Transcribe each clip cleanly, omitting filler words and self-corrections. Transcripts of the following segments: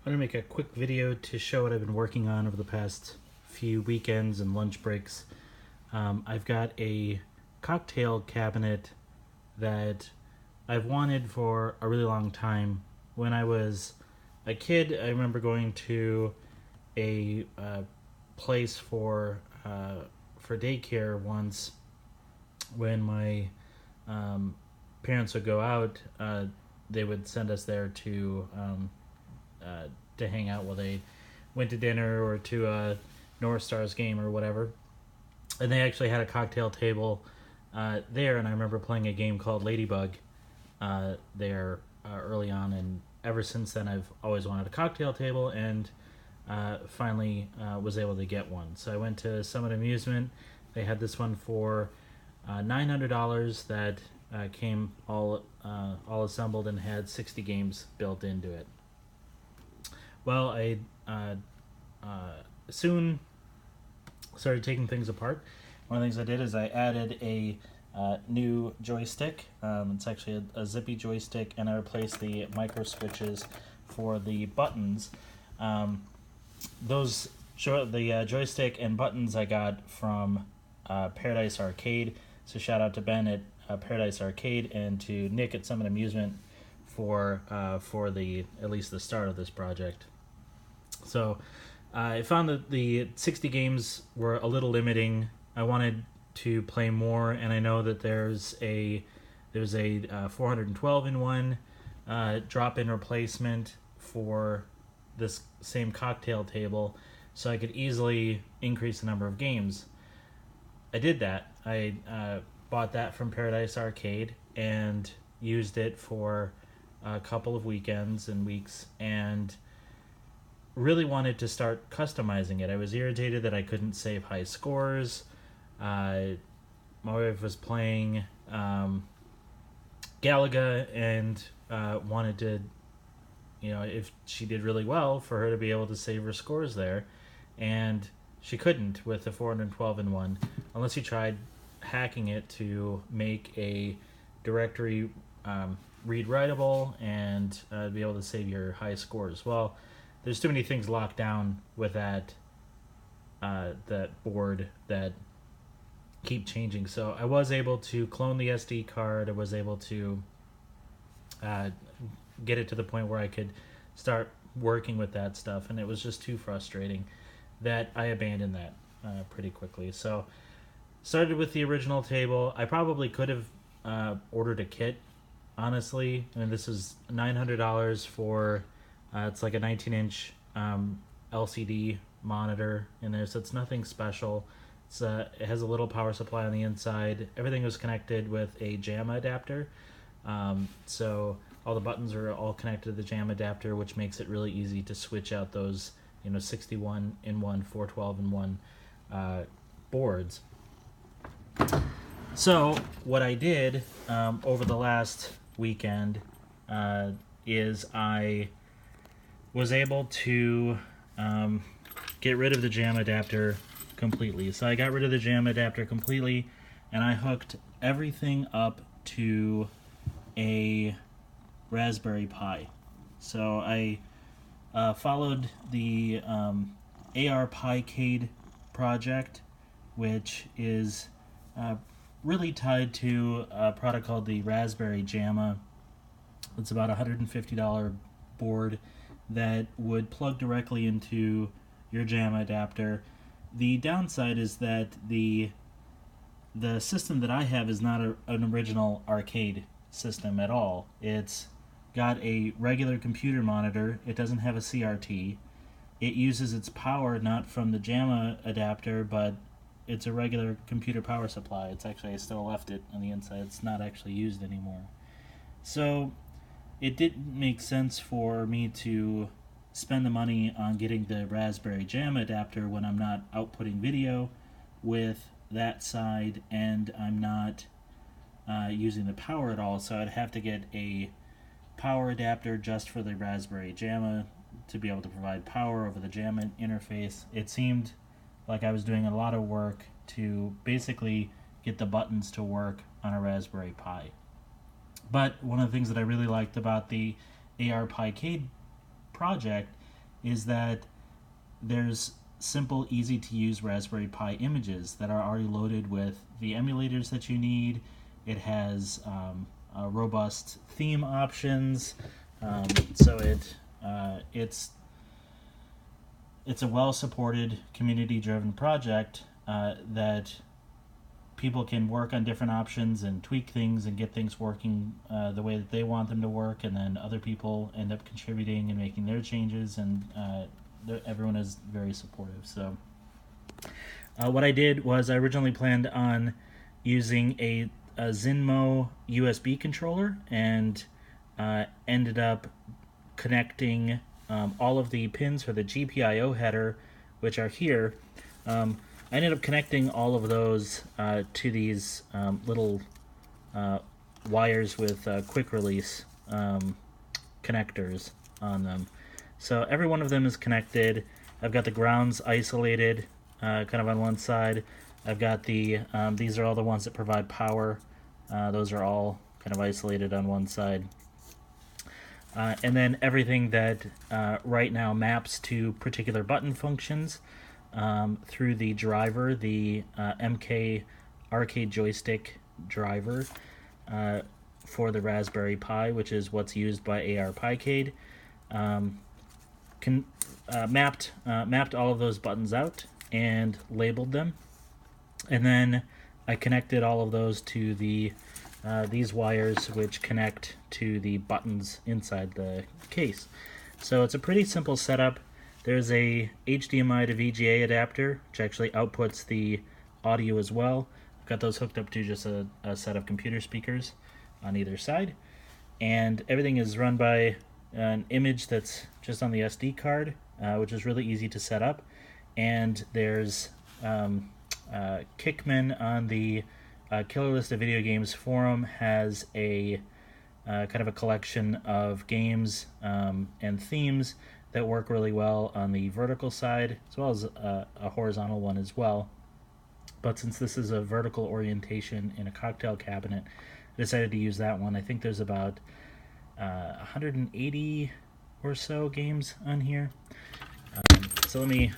I'm going to make a quick video to show what I've been working on over the past few weekends and lunch breaks. I've got a cocktail cabinet that I've wanted for a really long time. When I was a kid, I remember going to a place for daycare once. When my parents would go out, they would send us there to hang out while they went to dinner or to a North Stars game or whatever. And they actually had a cocktail table there, and I remember playing a game called Ladybug there early on, and ever since then I've always wanted a cocktail table, and finally was able to get one. So I went to Summit Amusement. They had this one for $900 that came all assembled and had 60 games built into it. Well, I soon started taking things apart. One of the things I did is I added a new joystick. It's actually a zippy joystick, and I replaced the micro switches for the buttons. The joystick and buttons I got from Paradise Arcade. So shout out to Ben at Paradise Arcade and to Nick at Summit Amusement for at least the start of this project. So I found that the 60 games were a little limiting. I wanted to play more, and I know that there's a 412 in one drop-in replacement for this same cocktail table, so I could easily increase the number of games. I did that. I bought that from Paradise Arcade and used it for a couple of weekends and weeks, and really wanted to start customizing it. I was irritated that I couldn't save high scores. My wife was playing Galaga and wanted to, if she did really well, for her to be able to save her scores there, and she couldn't with the 412 in one unless you tried hacking it to make a directory read writable and be able to save your high scores. Well, there's too many things locked down with that board that keep changing. So I was able to clone the SD card. I was able to get it to the point where I could start working with that stuff, and it was just too frustrating that I abandoned that pretty quickly. So started with the original table. I probably could have ordered a kit, honestly. I mean, this is $900 for it's like a 19-inch LCD monitor in there, so it's nothing special. It has a little power supply on the inside. Everything was connected with a Jamma adapter, so all the buttons are all connected to the Jamma adapter, which makes it really easy to switch out those 61 in one, 412 in one boards. So what I did over the last weekend is I was able to get rid of the Jamma adapter completely. So I got rid of the Jamma adapter completely, and I hooked everything up to a Raspberry Pi. So I followed the ARpiCADE project, which is really tied to a product called the Raspberry Jamma. It's about a $150 board that would plug directly into your Jamma adapter. The downside is that the system that I have is not an original arcade system at all. It's got a regular computer monitor. It doesn't have a CRT. It uses its power not from the Jamma adapter, but it's a regular computer power supply. It's actually, I still left it on the inside. It's not actually used anymore. So it didn't make sense for me to spend the money on getting the Raspberry Jamma adapter when I'm not outputting video with that side, and I'm not using the power at all. So I'd have to get a power adapter just for the Raspberry Jamma to be able to provide power over the Jamma interface. It seemed like I was doing a lot of work to basically get the buttons to work on a Raspberry Pi. But one of the things that I really liked about the ARpiCADE project is that there's simple, easy to use Raspberry Pi images that are already loaded with the emulators that you need. It has robust theme options, so it's a well-supported, community-driven project that people can work on different options and tweak things and get things working the way that they want them to work, and then other people end up contributing and making their changes, and everyone is very supportive. So what I did was I originally planned on using a Zinmo USB controller, and ended up connecting all of the pins for the GPIO header, which are here. I ended up connecting all of those to these little wires with quick release connectors on them. So every one of them is connected. I've got the grounds isolated kind of on one side. I've got the, these are all the ones that provide power. Those are all kind of isolated on one side. And then everything that right now maps to particular button functions through the driver, the ARpiCADE joystick driver for the Raspberry Pi, which is what's used by ARpiCADE. Mapped all of those buttons out and labeled them, and then I connected all of those to the these wires, which connect to the buttons inside the case. So it's a pretty simple setup. There's a HDMI to VGA adapter, which actually outputs the audio as well. I've got those hooked up to just a set of computer speakers on either side, and everything is run by an image that's just on the SD card, which is really easy to set up. And there's Kickman on the Killer List of Video Games forum has a kind of a collection of games and themes that work really well on the vertical side, as well as a horizontal one as well. But since this is a vertical orientation in a cocktail cabinet, I decided to use that one. I think there's about 180 or so games on here. So let me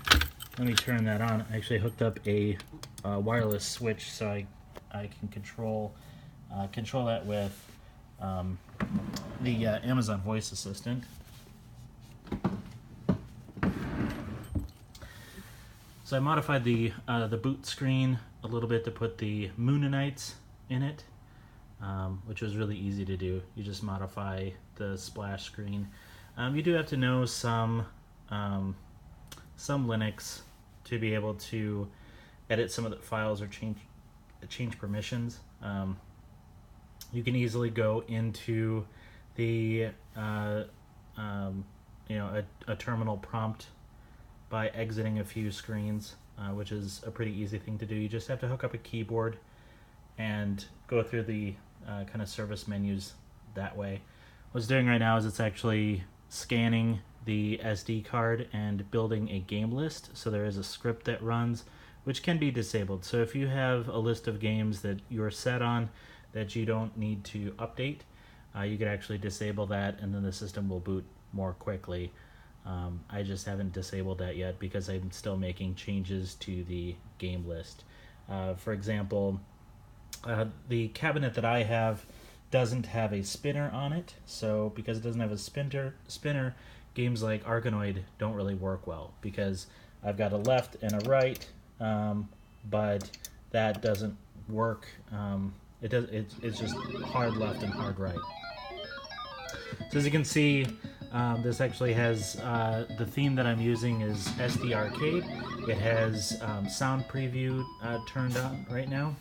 turn that on. I actually hooked up a wireless switch, so I can control that with the Amazon Voice Assistant. So I modified the boot screen a little bit to put the Moonanites in it, which was really easy to do. You just modify the splash screen. You do have to know some Linux to be able to edit some of the files or change permissions. You can easily go into the a terminal prompt by exiting a few screens, which is a pretty easy thing to do. You just have to hook up a keyboard and go through the kind of service menus that way. What it's doing right now is it's actually scanning the SD card and building a game list. So there is a script that runs, which can be disabled. So if you have a list of games that you're set on that you don't need to update, you could actually disable that, and then the system will boot more quickly. I just haven't disabled that yet because I'm still making changes to the game list. For example, the cabinet that I have doesn't have a spinner on it, so because it doesn't have a spinner, games like Arkanoid don't really work well because I've got a left and a right, but that doesn't work. It's just hard left and hard right. So as you can see, this actually has the theme that I'm using is ARpiCADE. It has sound preview turned on right now.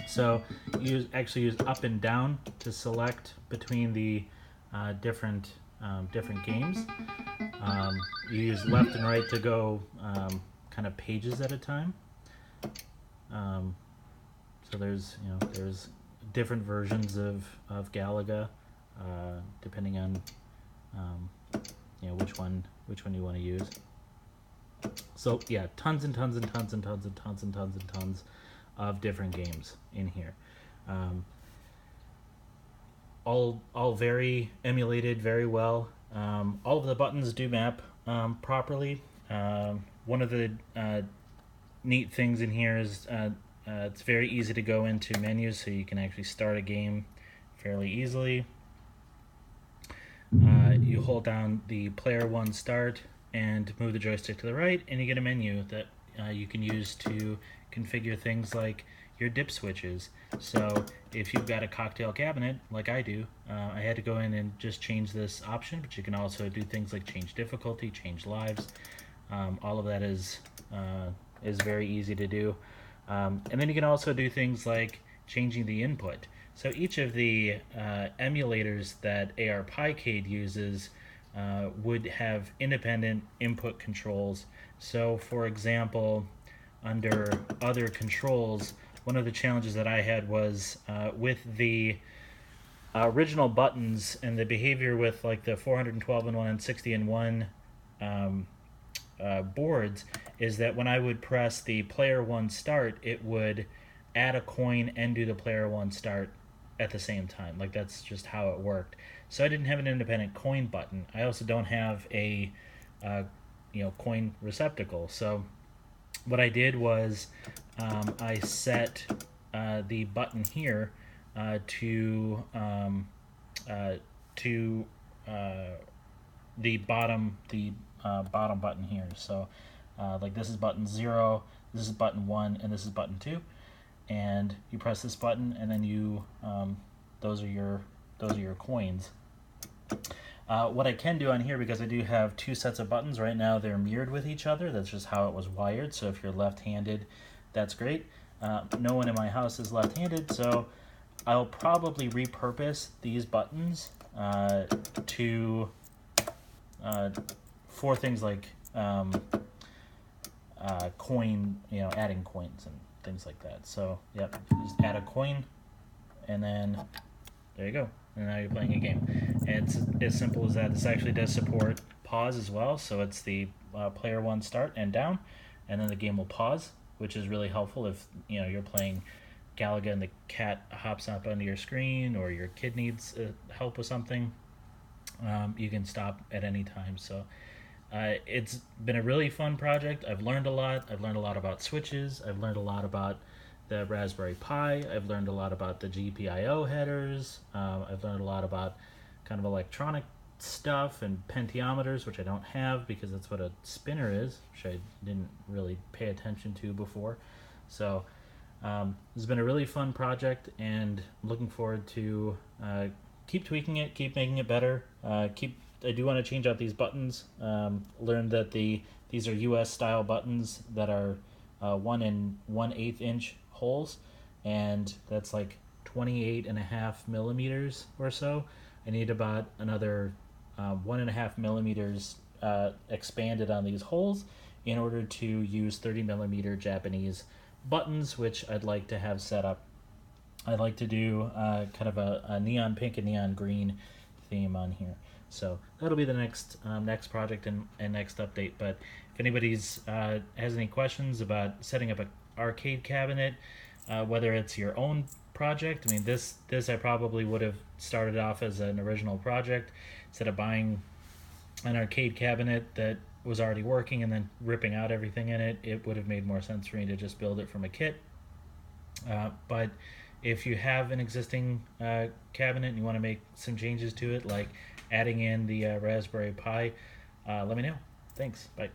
So you actually use up and down to select between the different games. You use left and right to go kind of pages at a time. So there's different versions of Galaga, depending on which one you want to use. So yeah, tons and tons and tons and tons and tons and tons and tons of different games in here. All very emulated very well. All of the buttons do map properly. One of the neat things in here is it's very easy to go into menus, so you can actually start a game fairly easily. You hold down the player 1 start and move the joystick to the right, and you get a menu that you can use to configure things like your dip switches. So if you've got a cocktail cabinet like I do, I had to go in and just change this option, but you can also do things like change difficulty, change lives. All of that is very easy to do. And then you can also do things like changing the input. So each of the emulators that ARpiCADE uses would have independent input controls. So for example, under other controls, one of the challenges that I had was with the original buttons and the behavior with like the 412 and 1 and 60 and 1 boards, is that when I would press the player 1 start, it would add a coin and do the player 1 start at the same time. Like, that's just how it worked. So I didn't have an independent coin button. I also don't have a coin receptacle. So what I did was I set the button here to the bottom button here. So like this is button 0, this is button 1, and this is button 2. And you press this button, and then you those are your coins. What I can do on here, because I do have 2 sets of buttons right now, they're mirrored with each other. That's just how it was wired. So if you're left-handed, that's great. No one in my house is left-handed, so I'll probably repurpose these buttons to for things like coin, adding coins and things like that. So yep, just add a coin, and then there you go. And now you're playing a game. And it's as simple as that. This actually does support pause as well. So it's the player 1 start and down, and then the game will pause, which is really helpful if you're playing Galaga and the cat hops up onto your screen, or your kid needs help with something. You can stop at any time. So it's been a really fun project. I've learned a lot. I've learned a lot about switches. I've learned a lot about the Raspberry Pi. I've learned a lot about the GPIO headers. I've learned a lot about kind of electronic stuff and potentiometers, which I don't have because that's what a spinner is, which I didn't really pay attention to before. So it's been a really fun project, and I'm looking forward to keep tweaking it, keep making it better. I do want to change out these buttons. Learned that these are US style buttons that are 1 1/8 inch holes, and that's like 28.5 millimeters or so. I need about another 1.5 millimeters expanded on these holes in order to use 30 millimeter Japanese buttons, which I'd like to have set up. I'd like to do kind of a neon pink and neon green theme on here. So that'll be the next project and next update. But if anybody's has any questions about setting up an arcade cabinet, whether it's your own project, I mean, this I probably would have started off as an original project instead of buying an arcade cabinet that was already working and then ripping out everything in it. It would have made more sense for me to just build it from a kit. But if you have an existing cabinet and you want to make some changes to it, like adding in the Raspberry Pi, let me know. Thanks. Bye.